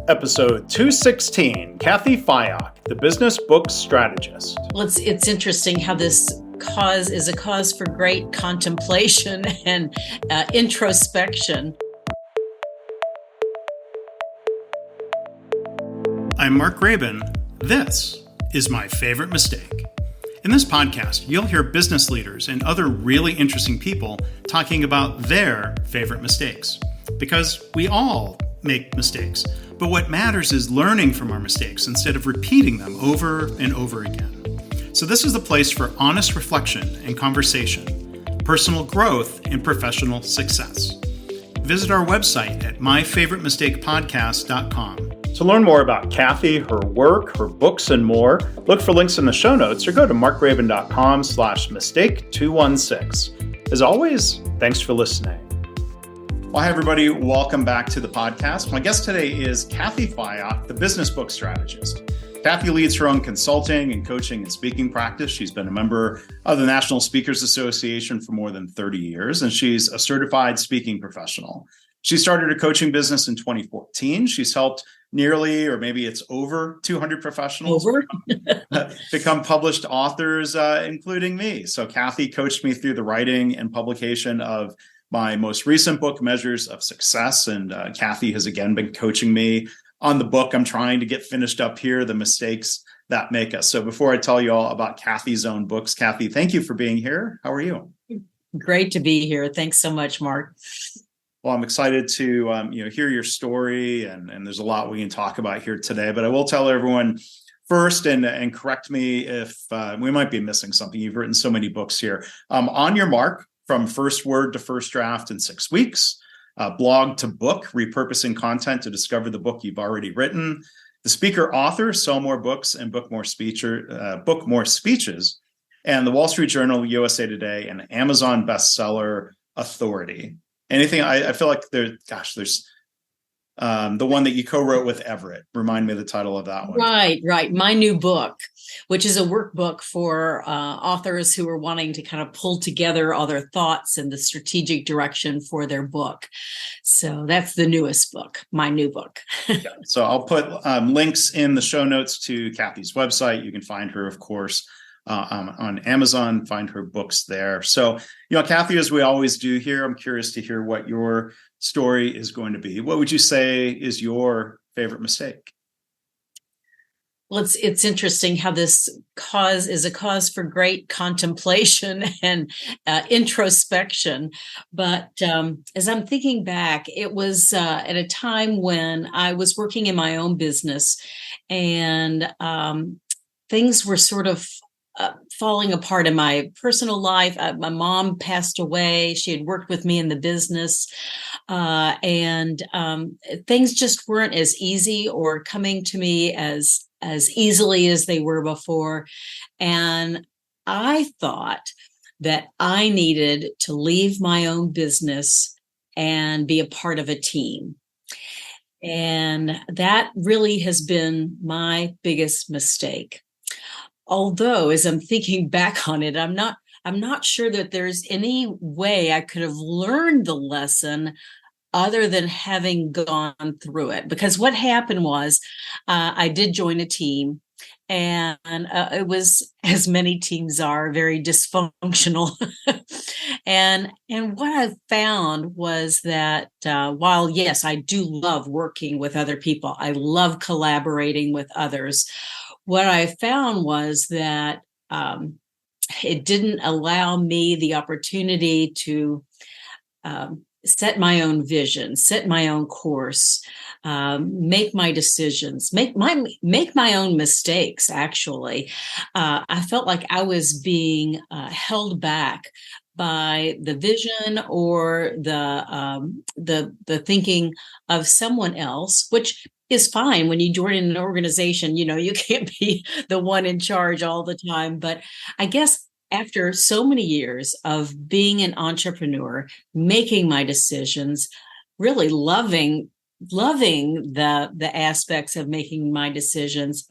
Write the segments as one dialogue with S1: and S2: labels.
S1: Episode 216, Cathy Fyock, the business book strategist.
S2: Well, it's interesting how this cause is a cause for great contemplation and introspection.
S1: I'm Mark Graben. This is My Favorite Mistake. In this podcast, you'll hear business leaders and other really interesting people talking about their favorite mistakes. Because we all make mistakes, but what matters is learning from our mistakes instead of repeating them over and over again. So this is the place for honest reflection and conversation, personal growth, and professional success. Visit our website at myfavoritemistakepodcast.com. To learn more about Cathy, her work, her books, and more, look for links in the show notes or go to markgraben.com/mistake216. As always, thanks for listening. Well, hi, everybody. Welcome back to the podcast. My guest today is Cathy Fyock, the business book strategist. Cathy leads her own consulting and coaching and speaking practice. She's been a member of the National Speakers Association for more than 30 years, and she's a certified speaking professional. She started a coaching business in 2014. She's helped nearly, or maybe it's over 200 professionals become published authors, including me. So Cathy coached me through the writing and publication of my most recent book, Measures of Success. And Cathy has again been coaching me on the book I'm trying to get finished up here, The Mistakes That Make Us. So before I tell you all about Cathy's own books, Cathy, thank you for being here. How are you?
S2: Great to be here. Thanks so much, Mark.
S1: Well, I'm excited to hear your story, and there's a lot we can talk about here today. But I will tell everyone first, and correct me if we might be missing something. You've written so many books here. On Your Mark, From First Word to First Draft in 6 weeks, blog to book, repurposing content to discover the book you've already written, the speaker author, sell more books and book more speeches, and the Wall Street Journal, USA Today, and Amazon bestseller authority. Anything, I feel like there's the one that you co-wrote with Everett. Remind me of the title of that one.
S2: Right. My new book, which is a workbook for authors who are wanting to kind of pull together all their thoughts and the strategic direction for their book. So that's the newest book, my new book.
S1: Yeah. So I'll put links in the show notes to Cathy's website. You can find her, of course, on Amazon, find her books there. So, Cathy, as we always do here, I'm curious to hear what your story is going to be. What would you say is your favorite mistake?
S2: Well, it's interesting how this cause is a cause for great contemplation and introspection. But as I'm thinking back, it was at a time when I was working in my own business, and things were sort of falling apart in my personal life. My mom passed away. She had worked with me in the business, and things just weren't as easy or coming to me as easily as they were before. And I thought that I needed to leave my own business and be a part of a team. And that really has been my biggest mistake. Although, as I'm thinking back on it, I'm not sure that there's any way I could have learned the lesson other than having gone through it. Because what happened was I did join a team, and it was, as many teams are, very dysfunctional. And what I found was that while, yes, I do love working with other people, I love collaborating with others, what I found was that it didn't allow me the opportunity to set my own vision, set my own course, make my decisions, make my own mistakes. Actually, I felt like I was being held back by the vision or the thinking of someone else, which is fine. When you join an organization, you can't be the one in charge all the time. But I guess after so many years of being an entrepreneur, making my decisions, really loving the aspects of making my decisions,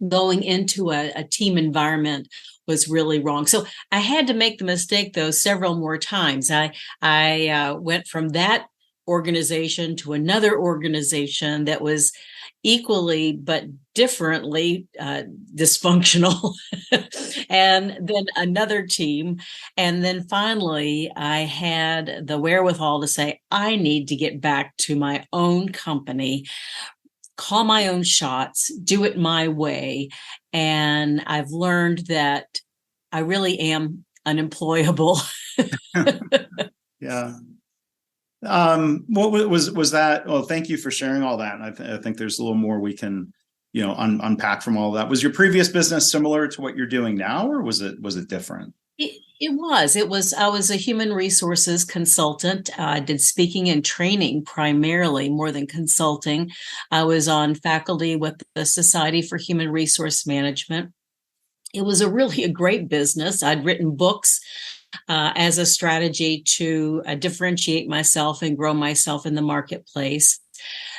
S2: going into a team environment was really wrong. So I had to make the mistake, though, several more times. I went from that organization to another organization that was equally but differently dysfunctional, and then another team. And then finally, I had the wherewithal to say, I need to get back to my own company, call my own shots, do it my way. And I've learned that I really am unemployable.
S1: Yeah. What was that? Well, thank you for sharing all that. And I think there's a little more we can, unpack from all of that. Was your previous business similar to what you're doing now, or was it different?
S2: I was a human resources consultant. I did speaking and training primarily more than consulting. I was on faculty with the Society for Human Resource Management. It was a great business. I'd written books as a strategy to differentiate myself and grow myself in the marketplace.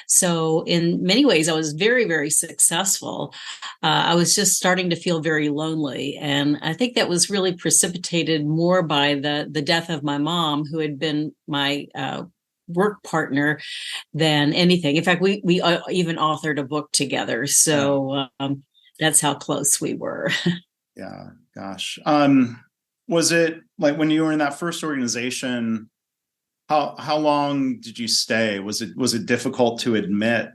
S2: So in many ways, I was very, very successful. I was just starting to feel very lonely. And I think that was really precipitated more by the death of my mom, who had been my work partner, than anything. In fact, we even authored a book together. So that's how close we were.
S1: Yeah, gosh. Was it like when you were in that first organization, how long did you stay? Was it difficult to admit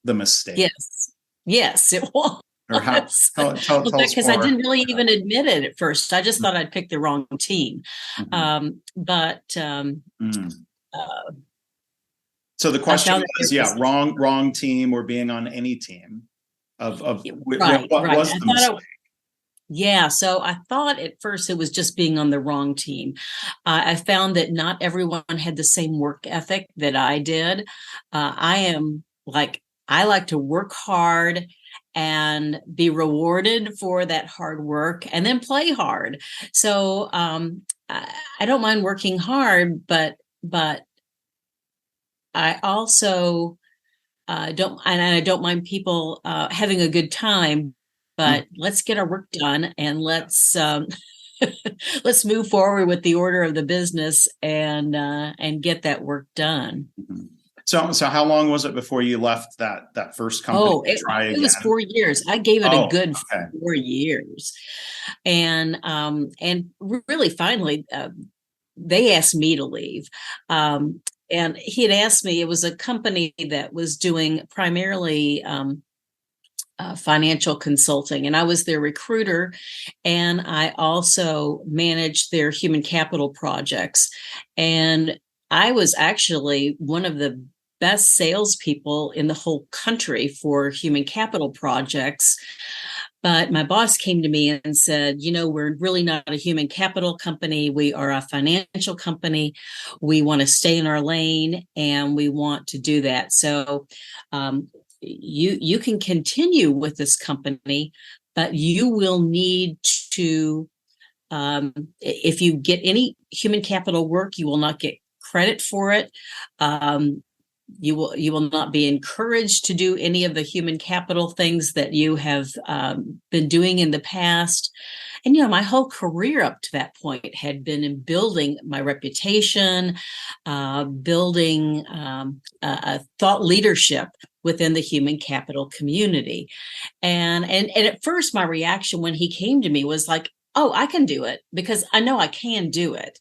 S1: the mistake?
S2: Yes, it was.
S1: Or tell us
S2: Because I
S1: more.
S2: didn't really even admit it at first. I just thought I'd picked the wrong team.
S1: Mm-hmm. So the question is, wrong team or being on any team of
S2: right,
S1: what
S2: right.
S1: was the mistake?
S2: Yeah, so I thought at first it was just being on the wrong team. I found that not everyone had the same work ethic that I did. I like to work hard and be rewarded for that hard work and then play hard. So I don't mind working hard, but I also I don't mind people having a good time, but let's get our work done, and let's let's move forward with the order of the business and get that work done.
S1: So how long was it before you left that first company to try again?
S2: It was 4 years. I gave it a good 4 years, and really finally they asked me to leave. And he had asked me, it was a company that was doing primarily financial consulting, and I was their recruiter, and I also managed their human capital projects. And I was actually one of the best salespeople in the whole country for human capital projects. But my boss came to me and said, we're really not a human capital company. We are a financial company. We want to stay in our lane, and we want to do that. So you can continue with this company, but you will need to, if you get any human capital work, you will not get credit for it. You will not be encouraged to do any of the human capital things that you have been doing in the past. And my whole career up to that point had been in building my reputation, building a thought leadership within the human capital community. And at first, my reaction when he came to me was like, "Oh, I can do it," because I know I can do it.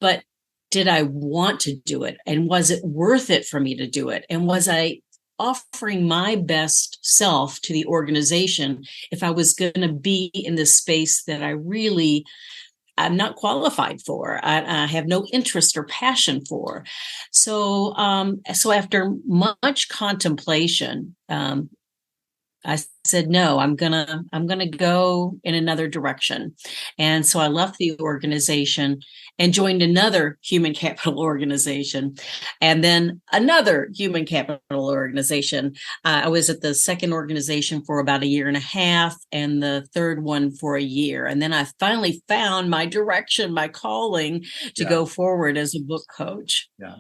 S2: But did I want to do it? And was it worth it for me to do it? And was I offering my best self to the organization if I was going to be in this space that I'm not qualified for? I have no interest or passion for. So after much contemplation, I said, no, I'm gonna go in another direction. And so I left the organization and joined another human capital organization, and then another human capital organization. I was at the second organization for about 1.5 years, and the third one for 1 year. And then I finally found my direction, my calling to go forward as a book coach.
S1: Yeah.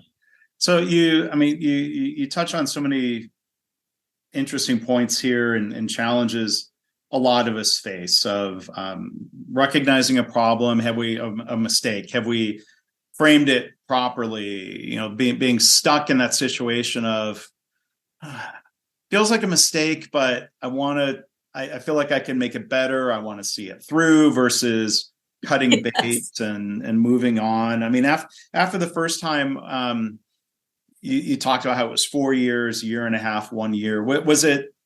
S1: So you touch on so many interesting points here and challenges a lot of us face of recognizing a problem. Have we a mistake? Have we framed it properly, being stuck in that situation of feels like a mistake, but I feel like I can make it better. I want to see it through versus cutting bait
S2: Yes.
S1: and moving on. I mean, after the first time, you talked about how it was 4 years, year and a half, 1 year.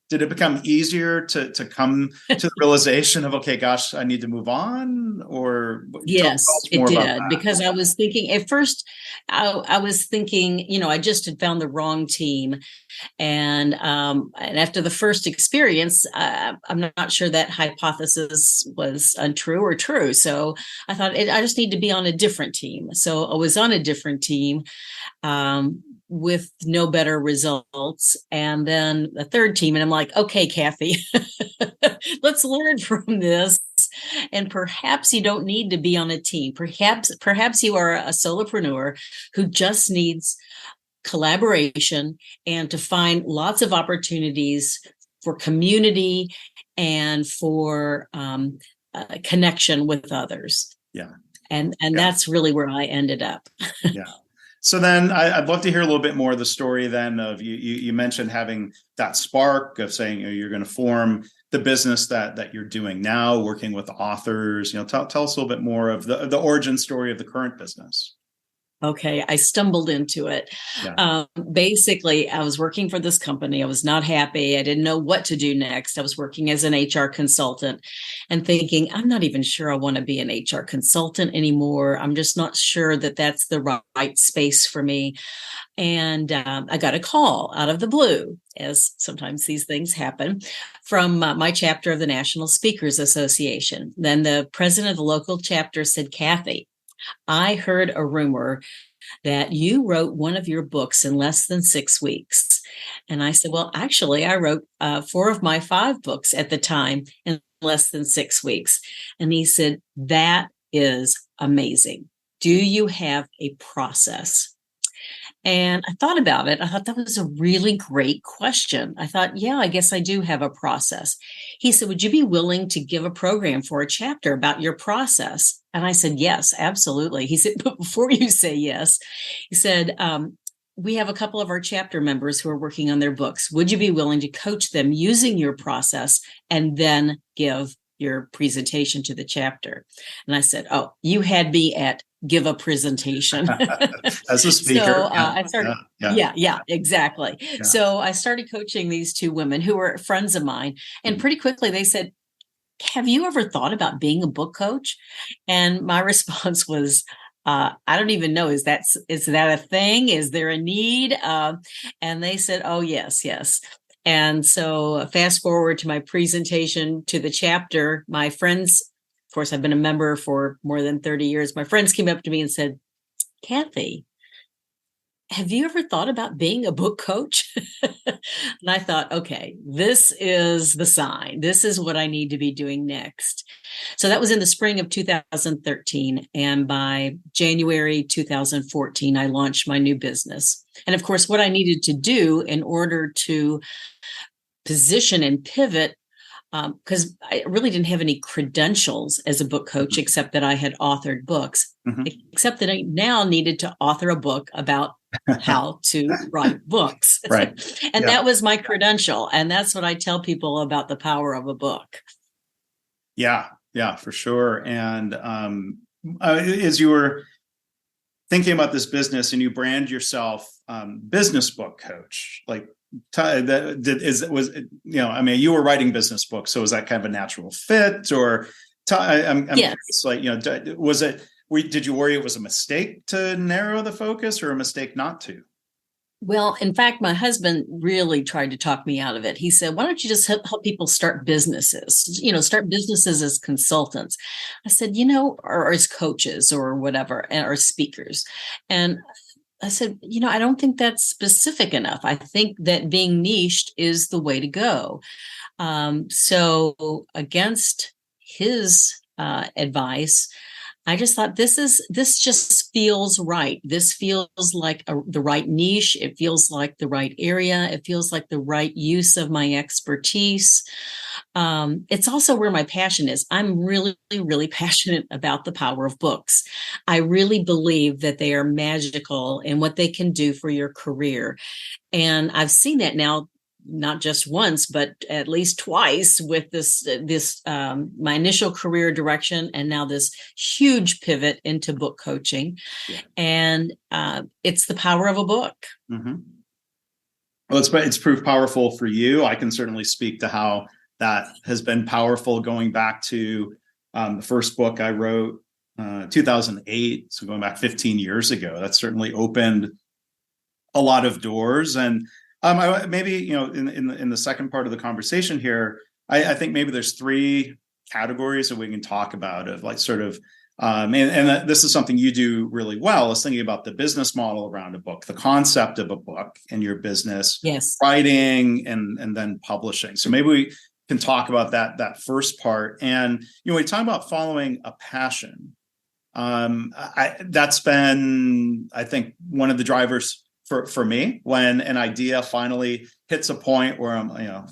S1: Did it become easier to come to the realization of, okay, gosh, I need to move on? Or tell
S2: Yes,
S1: us
S2: it
S1: more about
S2: did.
S1: that.
S2: Because I was thinking at first, I was thinking, I just had found the wrong team. And after the first experience, I'm not sure that hypothesis was untrue or true. So I thought I just need to be on a different team. So I was on a different team, with no better results. And then the third team, and I'm like, okay, Cathy, let's learn from this. And perhaps you don't need to be on a team. Perhaps you are a solopreneur who just needs collaboration and to find lots of opportunities for community and for connection with others.
S1: Yeah.
S2: And
S1: Yeah.
S2: that's really where I ended up.
S1: Yeah. So then I'd love to hear a little bit more of the story then of you mentioned having that spark of saying you're going to form the business that you're doing now, working with authors. Tell us a little bit more of the origin story of the current business.
S2: Okay, I stumbled into it.
S1: Yeah.
S2: Basically, I was working for this company. I was not happy. I didn't know what to do next. I was working as an HR consultant and thinking, I'm not even sure I want to be an HR consultant anymore. I'm just not sure that that's the right space for me. And I got a call out of the blue, as sometimes these things happen, from my chapter of the National Speakers Association. Then the president of the local chapter said, Cathy, I heard a rumor that you wrote one of your books in less than 6 weeks. And I said, well, actually, I wrote 4 of my 5 books at the time in less than 6 weeks. And he said, that is amazing. Do you have a process? And I thought about it. I thought that was a really great question. I thought, yeah, I guess I do have a process. He said, would you be willing to give a program for a chapter about your process? And I said, yes, absolutely. He said, but before you say yes, he said, we have a couple of our chapter members who are working on their books. Would you be willing to coach them using your process and then give your presentation to the chapter? And I said, oh, you had me at give a presentation.
S1: As a speaker.
S2: So I started. Yeah, exactly.
S1: Yeah.
S2: So I started coaching these 2 women who were friends of mine. And pretty quickly they said, have you ever thought about being a book coach? And my response was, I don't even know. Is that a thing? Is there a need? And they said, oh, yes. And so fast forward to my presentation to the chapter, my friends, of course, I've been a member for more than 30 years. My friends came up to me and said, Cathy, have you ever thought about being a book coach? And I thought, okay, this is the sign. This is what I need to be doing next. So that was in the spring of 2013. And by January 2014, I launched my new business. And of course, what I needed to do in order to position and pivot, because I really didn't have any credentials as a book coach, except that I had authored books, except that I now needed to author a book about how to write books.
S1: Right.
S2: And that was my credential. And that's what I tell people about the power of a book.
S1: Yeah, for sure. And as you were thinking about this business and you brand yourself business book coach, like you were writing business books, so was that kind of a natural fit? Or I'm
S2: Yes.
S1: curious, like, was it? Did you worry it was a mistake to narrow the focus, or a mistake not to?
S2: Well, in fact, my husband really tried to talk me out of it. He said, why don't you just help people start businesses, start businesses as consultants? I said, or as coaches or whatever, or speakers. And I said, I don't think that's specific enough. I think that being niched is the way to go. So against his advice, I just thought this just feels right. This feels like the right niche. It feels like the right area. It feels like the right use of my expertise. It's also where my passion is. I'm really, really passionate about the power of books. I really believe that they are magical in what they can do for your career. And I've seen that now, not just once, but at least twice with this my initial career direction, and now this huge pivot into book coaching. Yeah. And it's the power of a book.
S1: Mm-hmm. Well, it's proof powerful for you. I can certainly speak to how that has been powerful going back to the first book I wrote, 2008. So going back 15 years ago, that certainly opened a lot of doors. And maybe, in the second part of the conversation here, I think maybe there's three categories that we can talk about of like sort of, and this is something you do really well, is thinking about the business model around a book, the concept of a book in your business,
S2: yes,
S1: writing, and then publishing. So maybe we can talk about that first part. And we talk about following a passion. That's been, I think, one of the drivers for me when an idea finally hits a point where I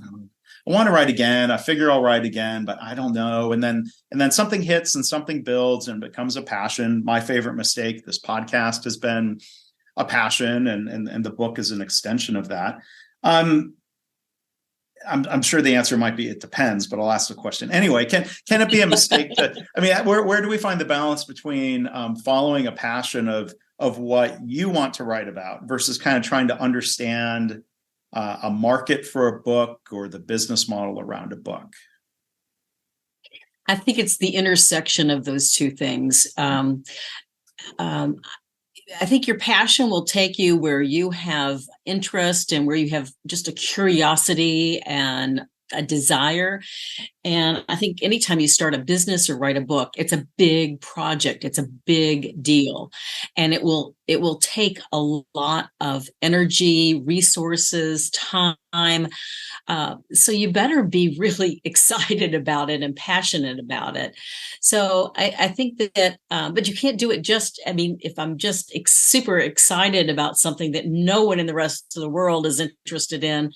S1: want to write again. I figure I'll write again, but I don't know. And then something hits and something builds and becomes a passion. My favorite mistake, this podcast has been a passion, and the book is an extension of that. I'm sure the answer might be it depends, but I'll ask the question anyway. Can it be a mistake where do we find the balance between following a passion of what you want to write about versus kind of trying to understand a market for a book or the business model around a book?
S2: I think it's the intersection of those two things. I think your passion will take you where you have interest and where you have just a curiosity and a desire. And I think anytime you start a business or write a book, it's a big project. It's a big deal. And it will take a lot of energy, resources, time. So you better be really excited about it and passionate about it. So I think that, but you can't do it if I'm just super excited about something that no one in the rest of the world is interested in,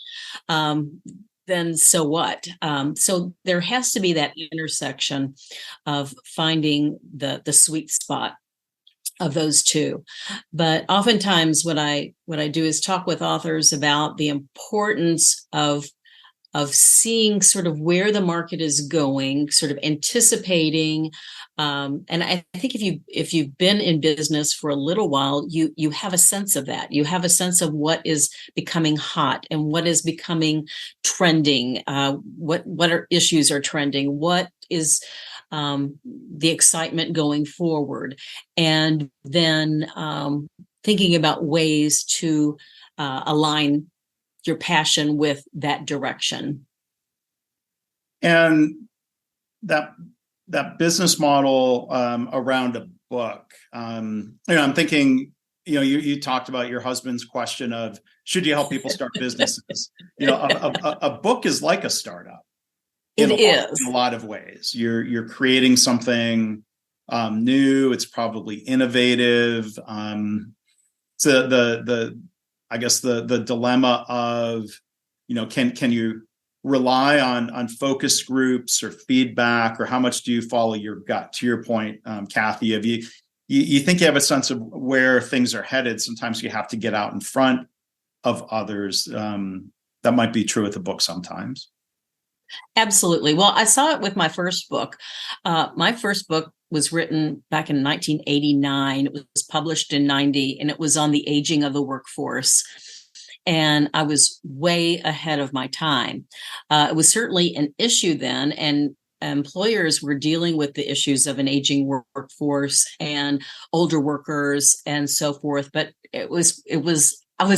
S2: then so what? So there has to be that intersection of finding the sweet spot of those two. But oftentimes what I do is talk with authors about the importance of seeing sort of where the market is going, sort of anticipating. And I think if you've been in business for a little while, you have a sense of that. You have a sense of what is becoming hot and what is becoming trending. What issues are trending? What is the excitement going forward? And then thinking about ways to align your passion with that direction.
S1: And that business model around a book, I'm thinking, you talked about your husband's question of, should you help people start businesses? A book is like a startup. In a lot of ways. You're creating something new. It's probably innovative. So I guess the dilemma of, can you rely on focus groups or feedback, or how much do you follow your gut? To your point, Cathy, if you think you have a sense of where things are headed, sometimes you have to get out in front of others. That might be true with a book sometimes.
S2: Absolutely. Well, I saw it with my first book. My first book was written back in 1989. It was published in 90, and it was on the aging of the workforce. And I was way ahead of my time. It was certainly an issue then, and employers were dealing with the issues of an aging workforce and older workers and so forth. But I was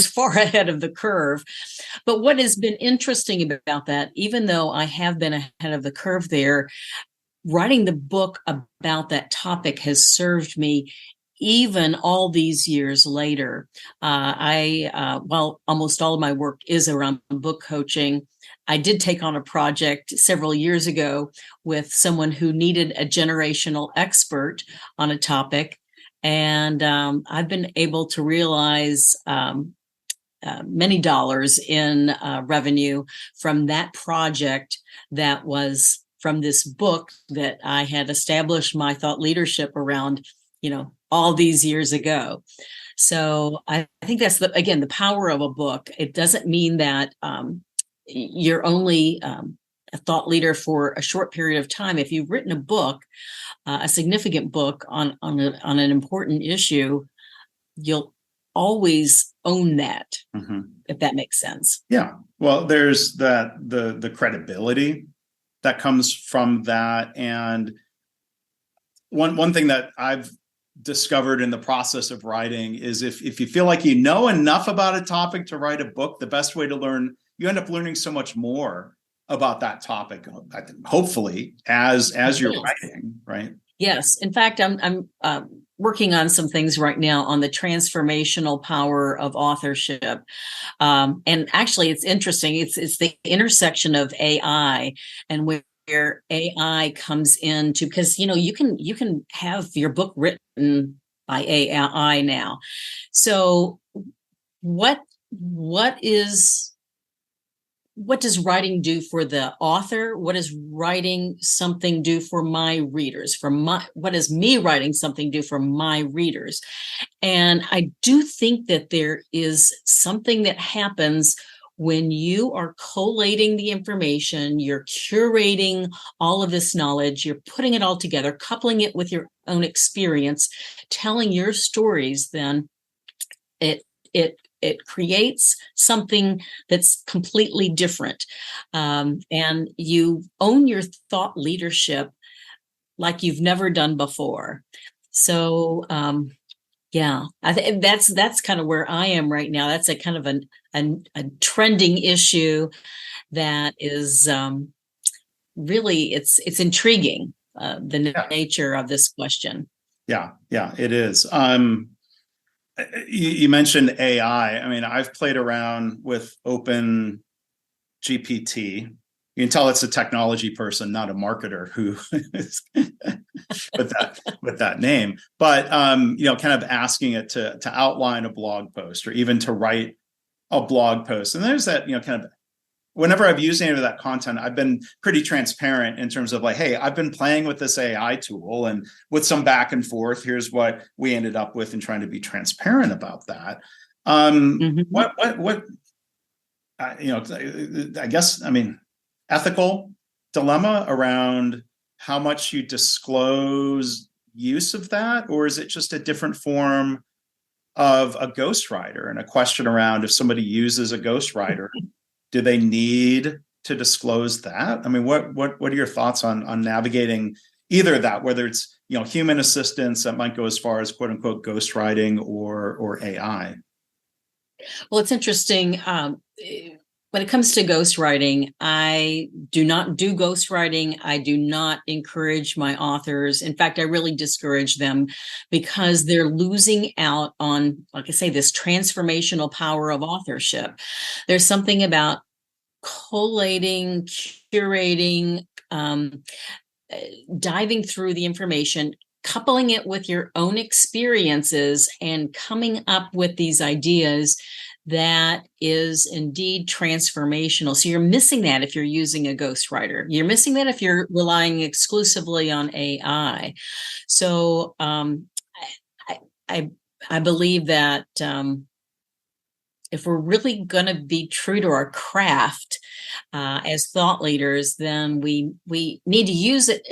S2: far ahead of the curve. But what has been interesting about that, even though I have been ahead of the curve there, writing the book about that topic has served me even all these years later, while almost all of my work is around book coaching, I did take on a project several years ago with someone who needed a generational expert on a topic. And I've been able to realize many dollars in revenue from that project that was from this book that I had established my thought leadership around, all these years ago. So I think that's the power of a book. It doesn't mean that you're only a thought leader for a short period of time. If you've written a book, a significant book on an important issue, you'll always own that, if that makes sense.
S1: Yeah. Well, there's the credibility that comes from that. And one thing that I've discovered in the process of writing is if you feel like you know enough about a topic to write a book, the best way to learn, you end up learning so much more about that topic, I think, hopefully, as you're writing, right?
S2: Yes. In fact, I'm working on some things right now on the transformational power of authorship. And actually, it's interesting. It's the intersection of AI and where AI comes into, because you can have your book written by AI now. So what does writing do for the author? What does writing something do for my readers? What does me writing something do for my readers? And I do think that there is something that happens when you are collating the information, you're curating all of this knowledge, you're putting it all together, coupling it with your own experience, telling your stories, then it creates something that's completely different. And you own your thought leadership like you've never done before. So, yeah, I think that's kind of where I am right now. That's a kind of a trending issue that is really, it's intriguing, the nature of this question.
S1: Yeah, it is. You mentioned AI. I mean, I've played around with Open GPT. You can tell it's a technology person, not a marketer who is with that name. But kind of asking it to outline a blog post or even to write a blog post. And there's that, kind of, whenever I've used any of that content, I've been pretty transparent in terms of like, hey, I've been playing with this AI tool and with some back and forth, here's what we ended up with, and trying to be transparent about that. What I guess, ethical dilemma around how much you disclose use of that, or is it just a different form of a ghostwriter, and a question around if somebody uses a ghostwriter, do they need to disclose that? I mean, what are your thoughts on navigating either that, whether it's human assistance that might go as far as quote unquote ghostwriting or AI?
S2: Well, it's interesting. When it comes to ghostwriting, I do not do ghostwriting. I do not encourage my authors. In fact, I really discourage them because they're losing out on, like I say, this transformational power of authorship. There's something about collating, curating, diving through the information, coupling it with your own experiences, and coming up with these ideas that is indeed transformational. So you're missing that if you're using a ghostwriter. You're missing that if you're relying exclusively on AI. So I believe that if we're really going to be true to our craft as thought leaders, then we need to use it.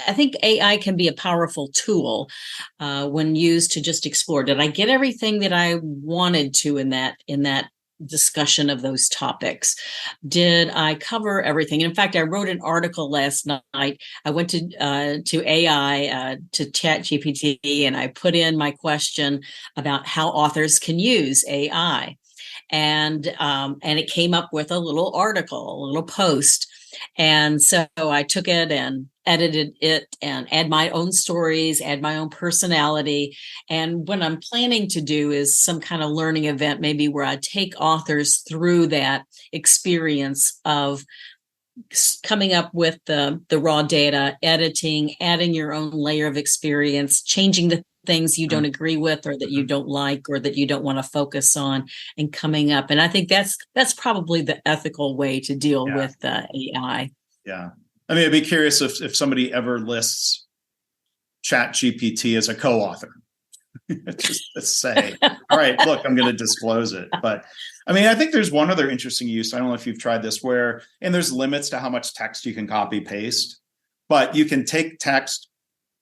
S2: I think AI can be a powerful tool when used to just explore. Did I get everything that I wanted to in that discussion of those topics? Did I cover everything? In fact, I wrote an article last night. I went to AI, to ChatGPT, and I put in my question about how authors can use AI. And it came up with a little article, a little post. And so I took it and edited it and add my own stories, add my own personality. And what I'm planning to do is some kind of learning event, maybe where I take authors through that experience of coming up with the raw data, editing, adding your own layer of experience, changing the things you don't agree with or that you don't like or that you don't want to focus on, and coming up. And I think that's probably the ethical way to deal with AI.
S1: Yeah. I mean, I'd be curious if somebody ever lists ChatGPT as a co-author. Just to say, all right, look, I'm going to disclose it. But I mean, I think there's one other interesting use. I don't know if you've tried this and there's limits to how much text you can copy paste, but you can take text,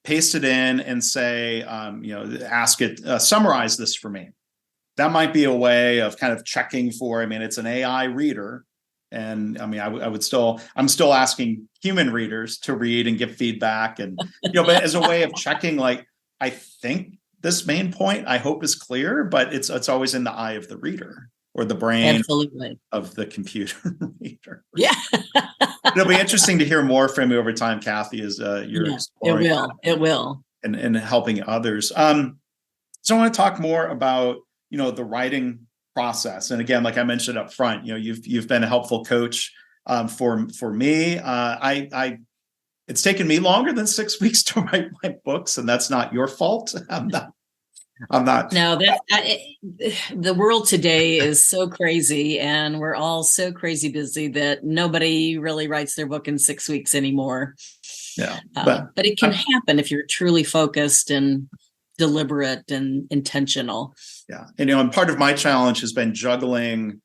S1: paste it in and say, ask it, summarize this for me. That might be a way of kind of checking for, I mean, it's an AI reader. And I mean, I'm still asking human readers to read and give feedback and, but as a way of checking, like, I think this main point I hope is clear, but it's always in the eye of the reader or the brain
S2: Absolutely.
S1: of the computer reader.
S2: Yeah.
S1: It'll be interesting to hear more from you over time, Cathy, as you're exploring
S2: it will.
S1: And helping others. So I want to talk more about, the writing process. And again, like I mentioned up front, you've been a helpful coach for me. It's taken me longer than 6 weeks to write my books, and that's not your fault. I'm not.
S2: No, the world today is so crazy, and we're all so crazy busy that nobody really writes their book in 6 weeks anymore.
S1: Yeah,
S2: but it can happen if you're truly focused and deliberate and intentional.
S1: Yeah. And part of my challenge has been juggling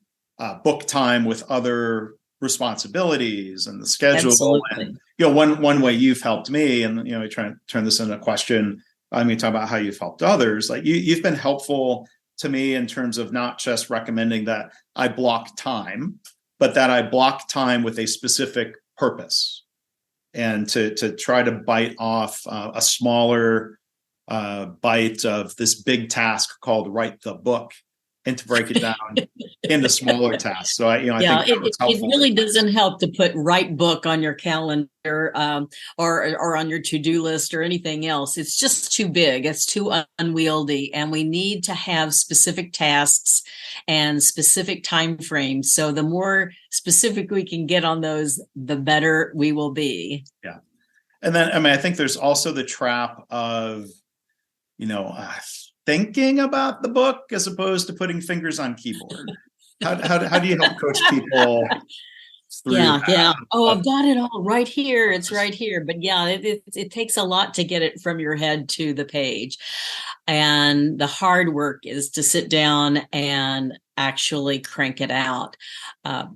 S1: book time with other responsibilities and the schedule.
S2: Absolutely.
S1: And, one way you've helped me, and, I try to turn this into a question. I'm going to talk about how you've helped others. Like you've been helpful to me in terms of not just recommending that I block time, but that I block time with a specific purpose, and to try to bite off a smaller bite of this big task called write the book, and to break it down into smaller tasks. So I think
S2: it really doesn't help to put write book on your calendar or on your to-do list or anything else. It's just too big. It's too unwieldy, and we need to have specific tasks and specific time frames. So the more specific we can get on those, the better we will be.
S1: Yeah. And then, I mean, I think there's also the trap of, thinking about the book as opposed to putting fingers on keyboard. How do you help coach people through that?
S2: Yeah. Oh, I've got it all right here. It's right here. But yeah, it takes a lot to get it from your head to the page. And the hard work is to sit down and actually crank it out.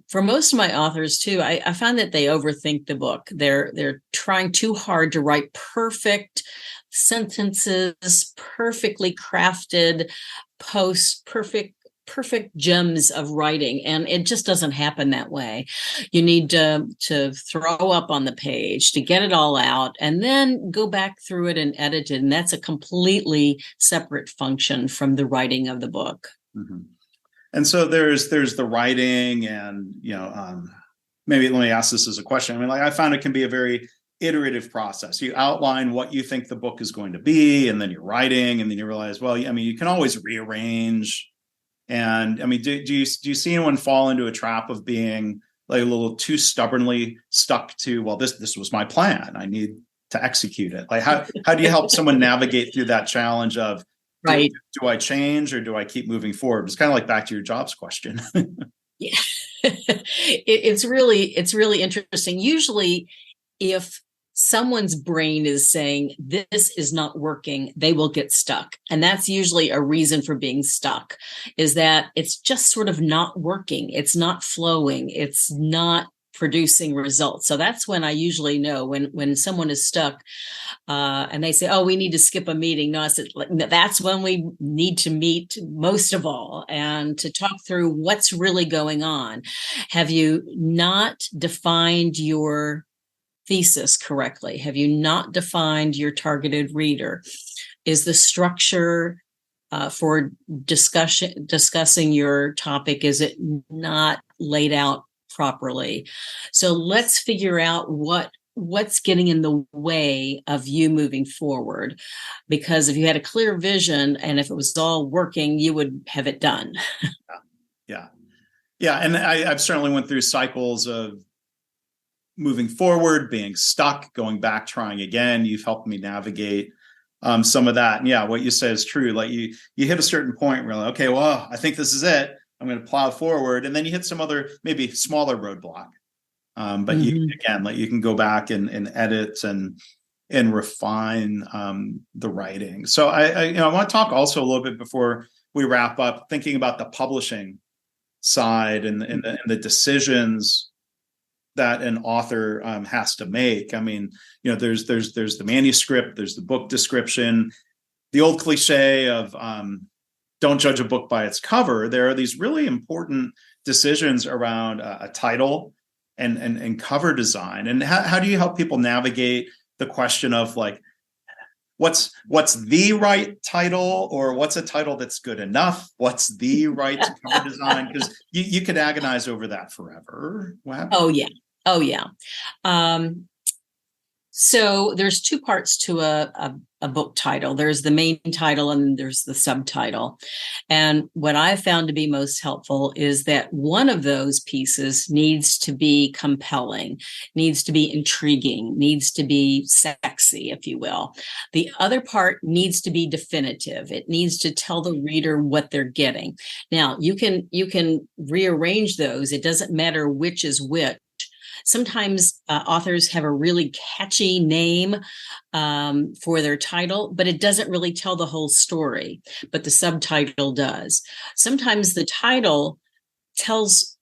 S2: For most of my authors too, I find that they overthink the book. They're trying too hard to write perfect sentences, perfectly crafted posts, perfect gems of writing, and it just doesn't happen that way. You need to throw up on the page to get it all out, and then go back through it and edit it, and that's a completely separate function from the writing of the book.
S1: Mm-hmm. And so there's the writing, and maybe let me ask this as a question. I mean, like I found it can be a very iterative process. You outline what you think the book is going to be, and then you're writing, and then you realize, well, I mean, you can always rearrange. And I mean, do you see anyone fall into a trap of being like a little too stubbornly stuck to, well, this was my plan, I need to execute it? Like how do you help someone navigate through that challenge of,
S2: right,
S1: do I change or do I keep moving forward? It's kind of like back to your jobs question.
S2: Yeah. It's really interesting. Usually if someone's brain is saying this is not working, they will get stuck. And that's usually a reason for being stuck, is that it's just sort of not working. It's not flowing. It's not producing results. So that's when I usually know when someone is stuck and they say, oh, we need to skip a meeting. No, I said, that's when we need to meet most of all, and to talk through what's really going on. Have you not defined your thesis correctly? Have you not defined your targeted reader? Is the structure for discussing your topic, is it not laid out properly? So let's figure out what what's getting in the way of you moving forward? Because if you had a clear vision and if it was all working, you would have it done.
S1: Yeah. Yeah. And I've certainly went through cycles of moving forward, being stuck, going back, trying again. You've helped me navigate some of that. And yeah, what you say is true. Like you hit a certain point where you're like, okay, well, I think this is it. I'm going to plow forward. And then you hit some other, maybe smaller roadblock. But you, again, like you can go back and edit and refine the writing. So I want to talk also a little bit before we wrap up, thinking about the publishing side and the decisions that an author has to make. I mean, there's the manuscript, there's the book description, the old cliche of don't judge a book by its cover. There are these really important decisions around a title and cover design. And how do you help people navigate the question of like, what's the right title, or what's a title that's good enough? What's the right cover design? Because you could agonize over that forever.
S2: Oh yeah. So there's two parts to a book title. There's the main title and there's the subtitle. And what I've found to be most helpful is that one of those pieces needs to be compelling, needs to be intriguing, needs to be sexy, if you will. The other part needs to be definitive. It needs to tell the reader what they're getting. Now, you can rearrange those. It doesn't matter which is which. Sometimes authors have a really catchy name for their title, but it doesn't really tell the whole story, but the subtitle does. Sometimes the title tells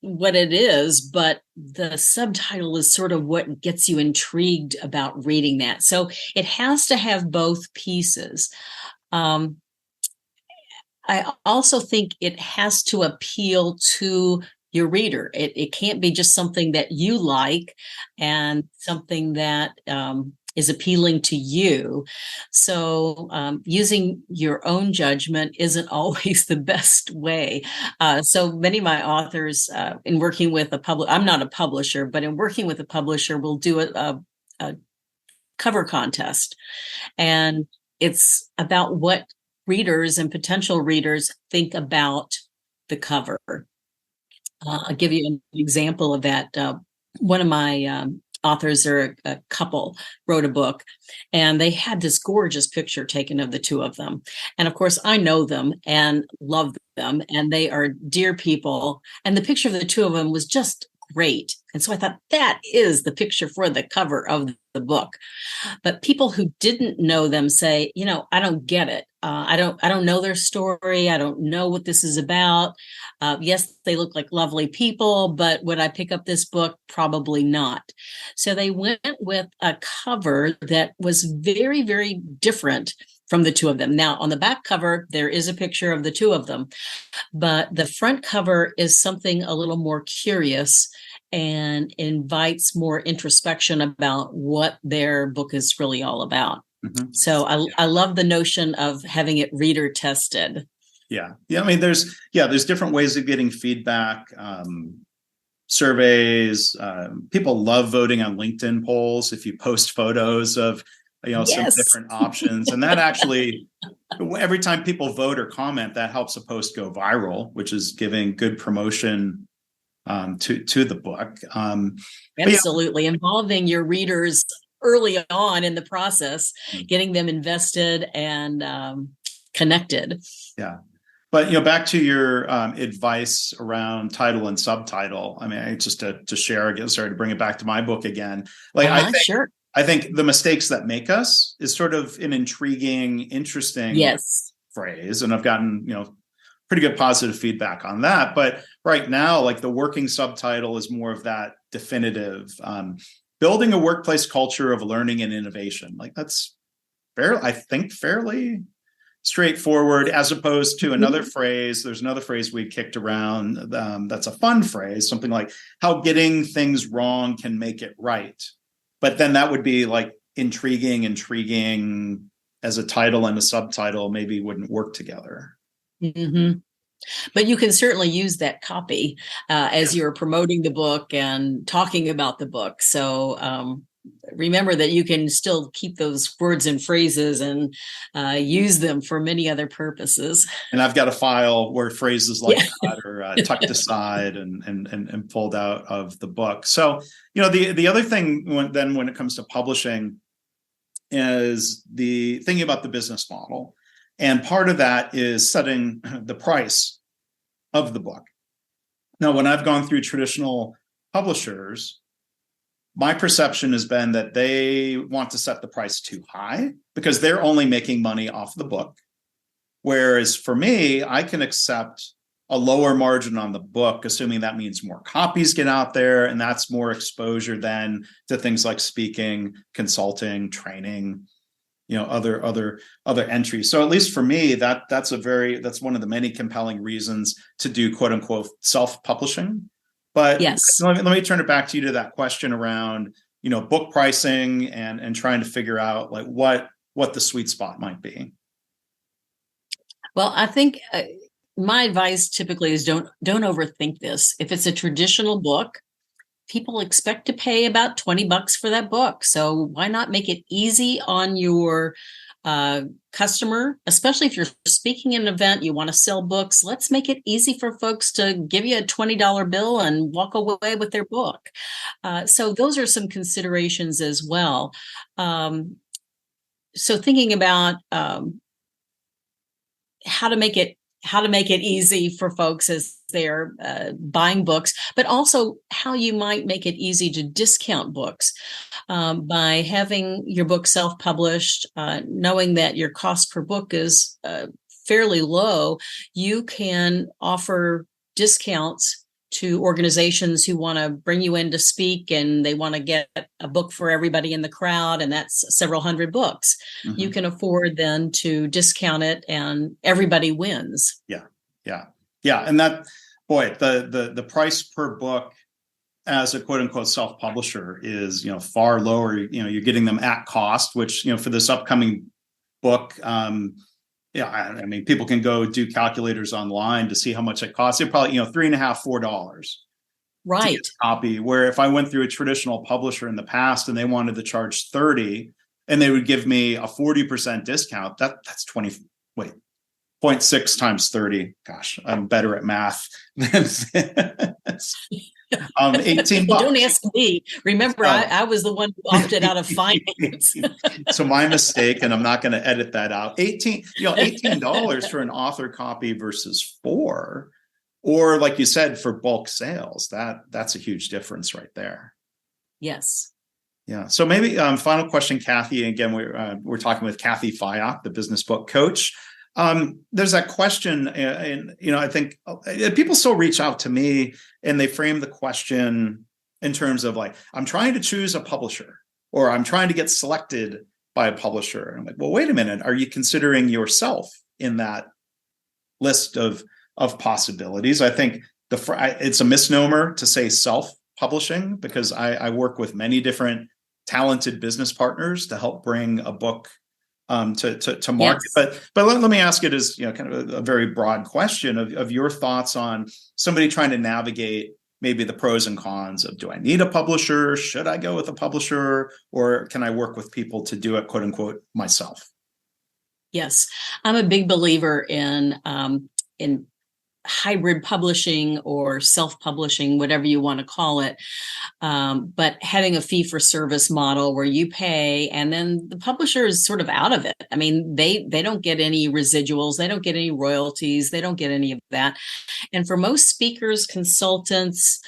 S2: what it is, but the subtitle is sort of what gets you intrigued about reading that. So it has to have both pieces. I also think it has to appeal to your reader. It can't be just something that you like and something that is appealing to you. So using your own judgment isn't always the best way. So many of my authors, in working with I'm not a publisher, but in working with a publisher, will do a cover contest. And it's about what readers and potential readers think about the cover. I'll give you an example of that. One of my authors, or a couple, wrote a book, and they had this gorgeous picture taken of the two of them. And of course, I know them and love them, and they are dear people. And the picture of the two of them was just great. And so I thought, that is the picture for the cover of the book. But people who didn't know them say, I don't get it. I don't know their story. I don't know what this is about. Yes, they look like lovely people, but would I pick up this book? Probably not. So they went with a cover that was very, very different from the two of them. Now, on the back cover, there is a picture of the two of them, but the front cover is something a little more curious and invites more introspection about what their book is really all about. Mm-hmm. So I love the notion of having it reader tested.
S1: Yeah. I mean, there's different ways of getting feedback, surveys. People love voting on LinkedIn polls. If you post photos of, yes, some different options, and that actually, every time people vote or comment, that helps a post go viral, which is giving good promotion to the book.
S2: Absolutely. Involving your readers early on in the process, getting them invested and connected.
S1: Yeah. But, back to your advice around title and subtitle. I mean, just to share again, sorry to bring it back to my book again. Like, I think the mistakes that make us is sort of an intriguing, interesting phrase. And I've gotten, pretty good positive feedback on that. But right now, like, the working subtitle is more of that definitive, building a workplace culture of learning and innovation. Like, that's fairly straightforward, as opposed to another phrase. There's another phrase we kicked around that's a fun phrase, something like how getting things wrong can make it right. But then that would be like intriguing as a title, and a subtitle maybe wouldn't work together.
S2: Mm-hmm. But you can certainly use that copy as you're promoting the book and talking about the book. So remember that you can still keep those words and phrases and use them for many other purposes.
S1: And I've got a file where phrases like
S2: Yeah.
S1: that are tucked aside and pulled out of the book. So, the other thing when it comes to publishing is the thinking about the business model. And part of that is setting the price of the book. Now, when I've gone through traditional publishers, my perception has been that they want to set the price too high because they're only making money off the book. Whereas for me, I can accept a lower margin on the book, assuming that means more copies get out there, and that's more exposure then to things like speaking, consulting, training, other entries. So at least for me, that's one of the many compelling reasons to do quote unquote self-publishing. But
S2: yes,
S1: let me turn it back to you to that question around book pricing and trying to figure out like what the sweet spot might be.
S2: Well, I think my advice typically is don't overthink this. If it's a traditional book, people expect to pay about $20 for that book. So why not make it easy on your customer, especially if you're speaking at an event, you want to sell books. Let's make it easy for folks to give you a $20 bill and walk away with their book. So those are some considerations as well. So thinking about how to make it easy for folks as they're buying books, but also how you might make it easy to discount books by having your book self-published, knowing that your cost per book is fairly low. You can offer discounts to organizations who want to bring you in to speak and they want to get a book for everybody in the crowd, and that's several hundred books. Mm-hmm. You can afford then to discount it and everybody wins.
S1: Yeah. And that, boy, the price per book as a quote unquote self-publisher is, far lower. You're getting them at cost, which, for this upcoming book, I mean, people can go do calculators online to see how much it costs. It probably, $3.50, $4.
S2: Right.
S1: To get a copy. Where if I went through a traditional publisher in the past and they wanted to charge $30 and they would give me a 40% discount, that's 0.6 times 30. Gosh, I'm better at math. $18.
S2: Don't ask me. Remember, I was the one who opted out of finance.
S1: So my mistake, and I'm not going to edit that out. $18 for an author copy versus $4, or like you said, for bulk sales. That's a huge difference right there.
S2: Yes.
S1: Yeah. So maybe final question, Cathy. Again, we're talking with Cathy Fyock, the business book coach. There's that question, and I think people still reach out to me and they frame the question in terms of like, I'm trying to choose a publisher or I'm trying to get selected by a publisher. And I'm like, well, wait a minute. Are you considering yourself in that list of possibilities? I think it's a misnomer to say self-publishing because I work with many different talented business partners to help bring a book to market. Yes. But let me ask it as kind of a very broad question of your thoughts on somebody trying to navigate maybe the pros and cons of, do I need a publisher? Should I go with a publisher, or can I work with people to do it, quote unquote, myself?
S2: Yes, I'm a big believer in hybrid publishing or self-publishing, whatever you want to call it. But having a fee-for-service model where you pay and then the publisher is sort of out of it. I mean, they don't get any residuals. They don't get any royalties. They don't get any of that. And for most speakers, consultants,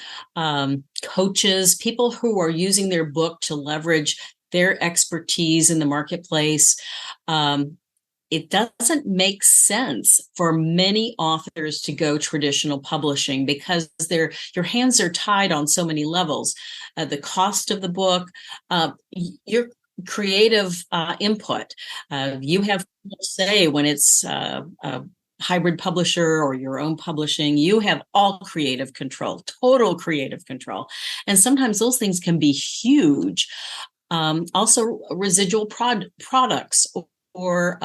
S2: coaches, people who are using their book to leverage their expertise in the marketplace, it doesn't make sense for many authors to go traditional publishing because your hands are tied on so many levels. The cost of the book, your creative input. You have say when it's a hybrid publisher or your own publishing, you have all creative control, total creative control. And sometimes those things can be huge. Also residual products or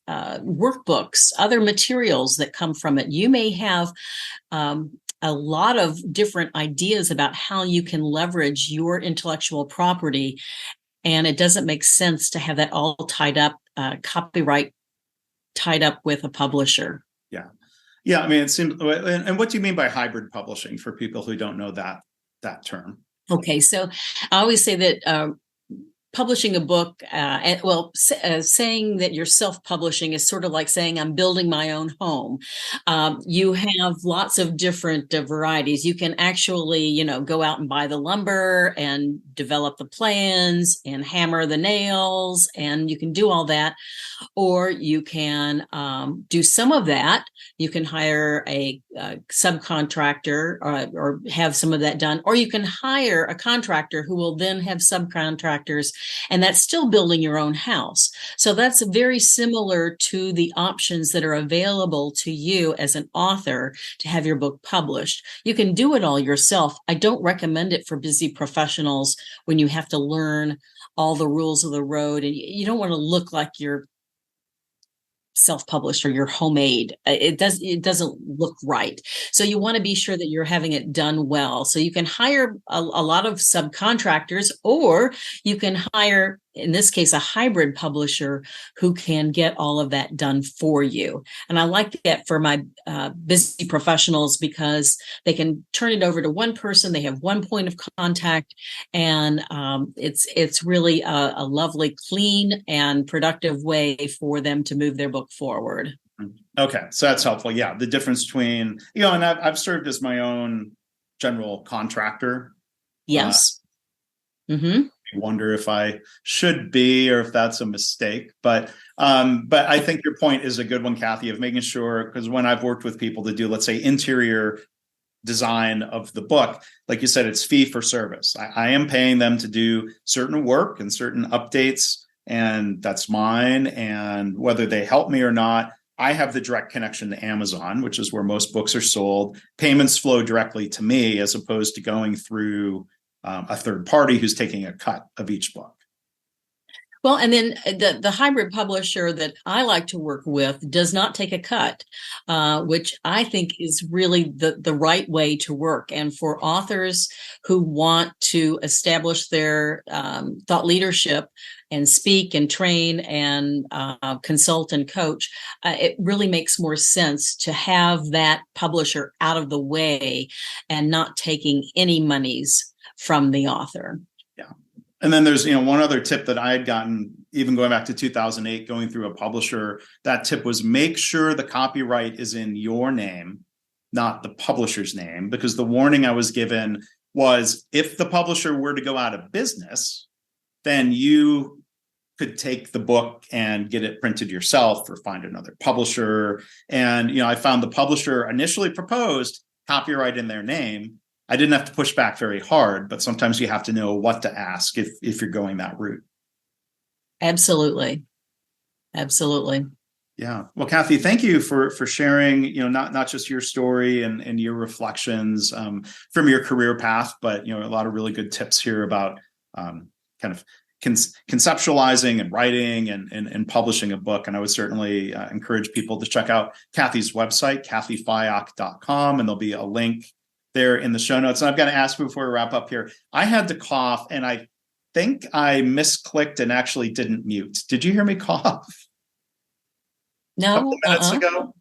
S2: workbooks, other materials that come from it. You may have a lot of different ideas about how you can leverage your intellectual property, and it doesn't make sense to have that all tied up, copyright tied up with a publisher.
S1: Yeah. Yeah. I mean, it seems, and what do you mean by hybrid publishing for people who don't know that term?
S2: Okay. So I always say that publishing a book, saying that you're self-publishing is sort of like saying I'm building my own home. You have lots of different varieties. You can actually, go out and buy the lumber and develop the plans and hammer the nails, and you can do all that. Or you can do some of that. You can hire a subcontractor or have some of that done, or you can hire a contractor who will then have subcontractors, and that's still building your own house. So that's very similar to the options that are available to you as an author to have your book published. You can do it all yourself. I don't recommend it for busy professionals when you have to learn all the rules of the road, and you don't want to look like you're self-published or you're homemade. It doesn't look right. So you want to be sure that you're having it done well. So you can hire a lot of subcontractors, or you can hire, in this case, a hybrid publisher who can get all of that done for you. And I like that for my busy professionals, because they can turn it over to one person. They have one point of contact, and it's really a lovely, clean, and productive way for them to move their book forward.
S1: Okay, so that's helpful. Yeah, the difference between, and I've served as my own general contractor.
S2: Yes. Mm-hmm.
S1: I wonder if I should be, or if that's a mistake. But I think your point is a good one, Cathy, of making sure, because when I've worked with people to do, let's say, interior design of the book, like you said, it's fee for service. I am paying them to do certain work and certain updates, and that's mine. And whether they help me or not, I have the direct connection to Amazon, which is where most books are sold. Payments flow directly to me, as opposed to going through a third party who's taking a cut of each book.
S2: Well, and then the hybrid publisher that I like to work with does not take a cut, which I think is really the right way to work. And for authors who want to establish their thought leadership and speak and train and consult and coach, it really makes more sense to have that publisher out of the way and not taking any monies from the author.
S1: Yeah. And then there's, one other tip that I had gotten, even going back to 2008, going through a publisher. That tip was, make sure the copyright is in your name, not the publisher's name, because the warning I was given was, if the publisher were to go out of business, then you could take the book and get it printed yourself or find another publisher. And, I found the publisher initially proposed copyright in their name. I didn't have to push back very hard, but sometimes you have to know what to ask if you're going that route.
S2: Absolutely. Absolutely.
S1: Yeah. Well, Cathy, thank you for sharing, not just your story and your reflections from your career path, but, a lot of really good tips here about kind of conceptualizing and writing and publishing a book. And I would certainly encourage people to check out Cathy's website, cathyfyock.com, and there'll be a link there in the show notes. And I've got to ask before we wrap up here, I had to cough, and I think I misclicked and actually didn't mute. Did you hear me cough?
S2: No.
S1: A couple minutes ago?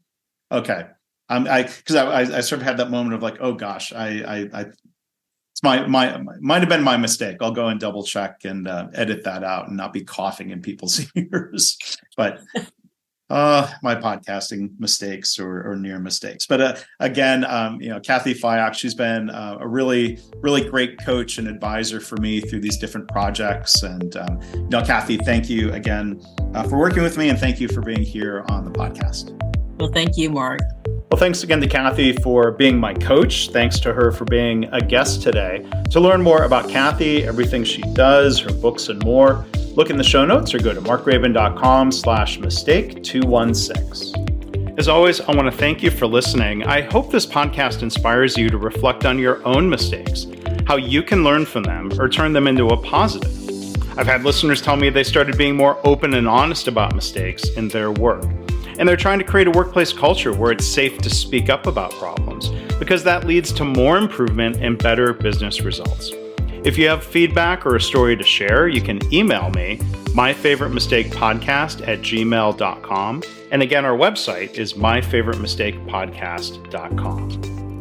S1: Okay. Because I sort of had that moment of like, oh gosh, it's might have been my mistake. I'll go and double check and edit that out and not be coughing in people's ears. But my podcasting mistakes or near mistakes. But again, Cathy Fyock, she's been a really, really great coach and advisor for me through these different projects. And Cathy, thank you again for working with me, and thank you for being here on the podcast.
S2: Well, thank you, Mark.
S1: Well, thanks again to Cathy for being my coach. Thanks to her for being a guest today. To learn more about Cathy, everything she does, her books and more, look in the show notes or go to markgraven.com/mistake216. As always, I want to thank you for listening. I hope this podcast inspires you to reflect on your own mistakes, how you can learn from them or turn them into a positive. I've had listeners tell me they started being more open and honest about mistakes in their work. And they're trying to create a workplace culture where it's safe to speak up about problems, because that leads to more improvement and better business results. If you have feedback or a story to share, you can email me, myfavoritemistakepodcast@gmail.com. And again, our website is myfavoritemistakepodcast.com.